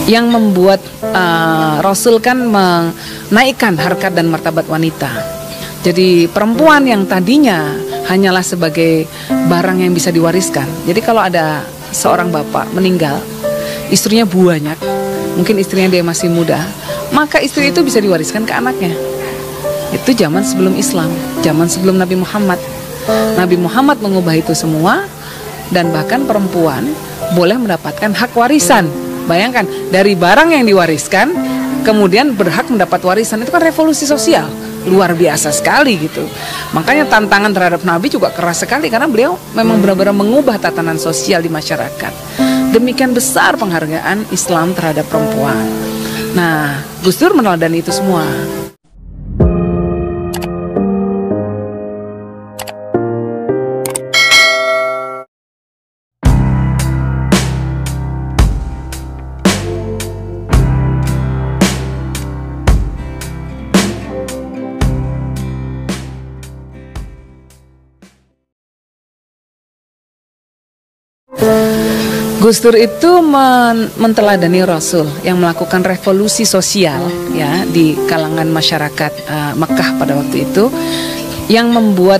yang membuat Rasul kan menaikkan harkat dan martabat wanita. Jadi perempuan yang tadinya hanyalah sebagai barang yang bisa diwariskan. Jadi kalau ada seorang bapak meninggal, istrinya banyak, mungkin istrinya dia masih muda, maka istri itu bisa diwariskan ke anaknya. Itu zaman sebelum Islam, zaman sebelum Nabi Muhammad. Nabi Muhammad mengubah itu semua, dan bahkan perempuan boleh mendapatkan hak warisan. Bayangkan, dari barang yang diwariskan kemudian berhak mendapat warisan. Itu kan revolusi sosial luar biasa sekali gitu. Makanya tantangan terhadap Nabi juga keras sekali, karena beliau memang benar-benar mengubah tatanan sosial di masyarakat. Demikian besar penghargaan Islam terhadap perempuan. Nah, Gus Dur meneladani itu semua. Gus Dur itu menteladani Rasul yang melakukan revolusi sosial ya di kalangan masyarakat Mekah pada waktu itu, yang membuat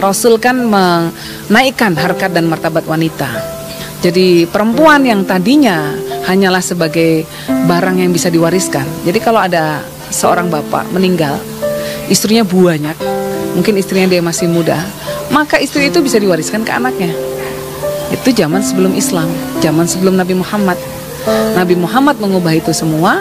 Rasul kan menaikkan harkat dan martabat wanita. Jadi perempuan yang tadinya hanyalah sebagai barang yang bisa diwariskan. Jadi kalau ada seorang bapak meninggal, istrinya banyak, mungkin istrinya dia masih muda, maka istri itu bisa diwariskan ke anaknya. Itu zaman sebelum Islam, zaman sebelum Nabi Muhammad. Nabi Muhammad mengubah itu semua,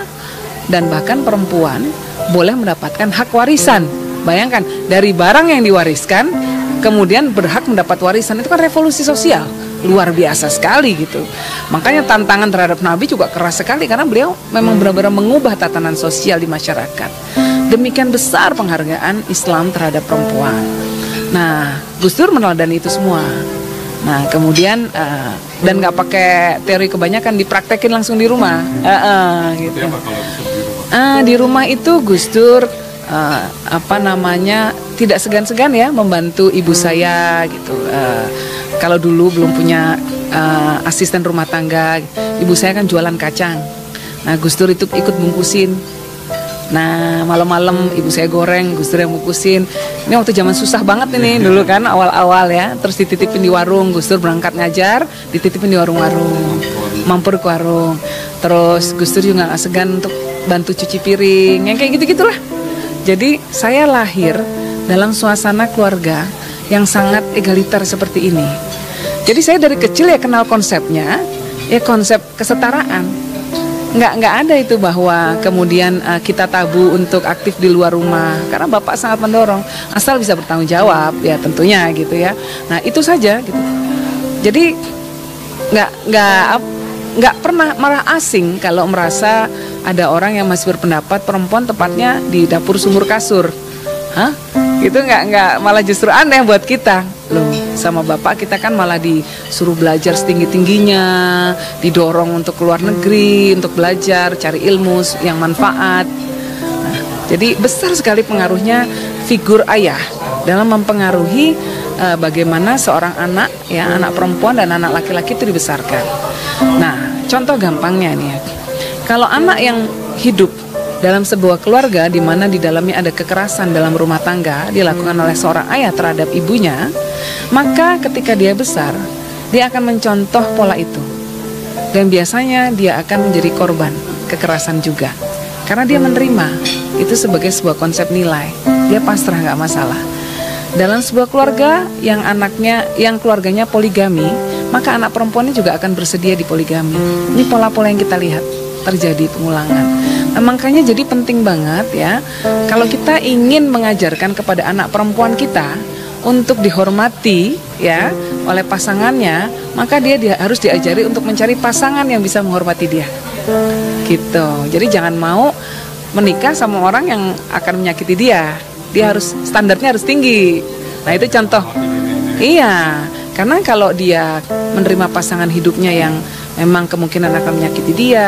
dan bahkan perempuan boleh mendapatkan hak warisan. Bayangkan, dari barang yang diwariskan kemudian berhak mendapat warisan. Itu kan revolusi sosial luar biasa sekali gitu. Makanya tantangan terhadap Nabi juga keras sekali, karena beliau memang benar-benar mengubah tatanan sosial di masyarakat. Demikian besar penghargaan Islam terhadap perempuan. Nah, Gus Dur meneladani itu semua. Nah, kemudian dan nggak pakai teori kebanyakan, dipraktekin langsung di rumah. Gitu. Di rumah itu Gus Dur tidak segan-segan ya membantu ibu saya gitu. Kalau dulu belum punya asisten rumah tangga, ibu saya kan jualan kacang. Nah, Gus Dur itu ikut bungkusin. Nah, malam-malam ibu saya goreng, Gus Dur yang bungkusin. Ini waktu zaman susah banget ini dulu kan, awal-awal ya. Terus dititipin di warung, Gus Dur berangkat ngajar, dititipin di warung-warung, mampir ke warung. Terus Gus Dur juga gak segan untuk bantu cuci piring, yang kayak gitu-gitulah. Jadi saya lahir dalam suasana keluarga yang sangat egaliter seperti ini. Jadi saya dari kecil ya kenal konsepnya, ya konsep kesetaraan. Nggak ada itu bahwa kemudian kita tabu untuk aktif di luar rumah, karena bapak sangat mendorong asal bisa bertanggung jawab ya tentunya gitu ya. Nah itu saja gitu. Jadi nggak pernah marah asing kalau merasa ada orang yang masih berpendapat perempuan tepatnya di dapur sumur kasur. Hah? Itu nggak malah justru aneh buat kita. Loh, sama bapak kita kan malah disuruh belajar setinggi-tingginya, didorong untuk keluar negeri, untuk belajar, cari ilmu yang manfaat. Nah, jadi besar sekali pengaruhnya figur ayah dalam mempengaruhi bagaimana seorang anak, ya anak perempuan dan anak laki-laki itu dibesarkan. Nah, contoh gampangnya nih ya, kalau anak yang hidup dalam sebuah keluarga di mana di dalamnya ada kekerasan dalam rumah tangga dilakukan oleh seorang ayah terhadap ibunya, maka ketika dia besar, dia akan mencontoh pola itu. Dan biasanya dia akan menjadi korban kekerasan juga. Karena dia menerima itu sebagai sebuah konsep nilai. Dia pasrah, nggak masalah. Dalam sebuah keluarga yang keluarganya poligami, maka anak perempuannya juga akan bersedia di poligami. Ini pola-pola yang kita lihat terjadi pengulangan. Nah, makanya jadi penting banget ya, kalau kita ingin mengajarkan kepada anak perempuan kita untuk dihormati ya oleh pasangannya, maka dia harus diajari untuk mencari pasangan yang bisa menghormati dia. Gitu. Jadi jangan mau menikah sama orang yang akan menyakiti dia. Dia harus standarnya harus tinggi. Nah, itu contoh. Iya, karena kalau dia menerima pasangan hidupnya yang memang kemungkinan akan menyakiti dia,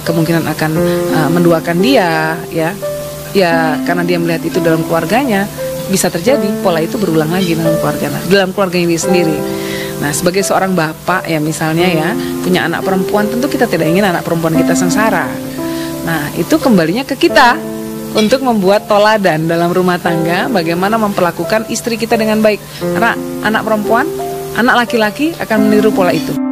kemungkinan akan menduakan dia, ya karena dia melihat itu dalam keluarganya, bisa terjadi pola itu berulang lagi dalam keluarganya dia sendiri. Nah, sebagai seorang bapak ya misalnya ya, punya anak perempuan, tentu kita tidak ingin anak perempuan kita sengsara. Nah, itu kembalinya ke kita untuk membuat toladan dalam rumah tangga, bagaimana memperlakukan istri kita dengan baik. Karena anak perempuan, anak laki-laki akan meniru pola itu.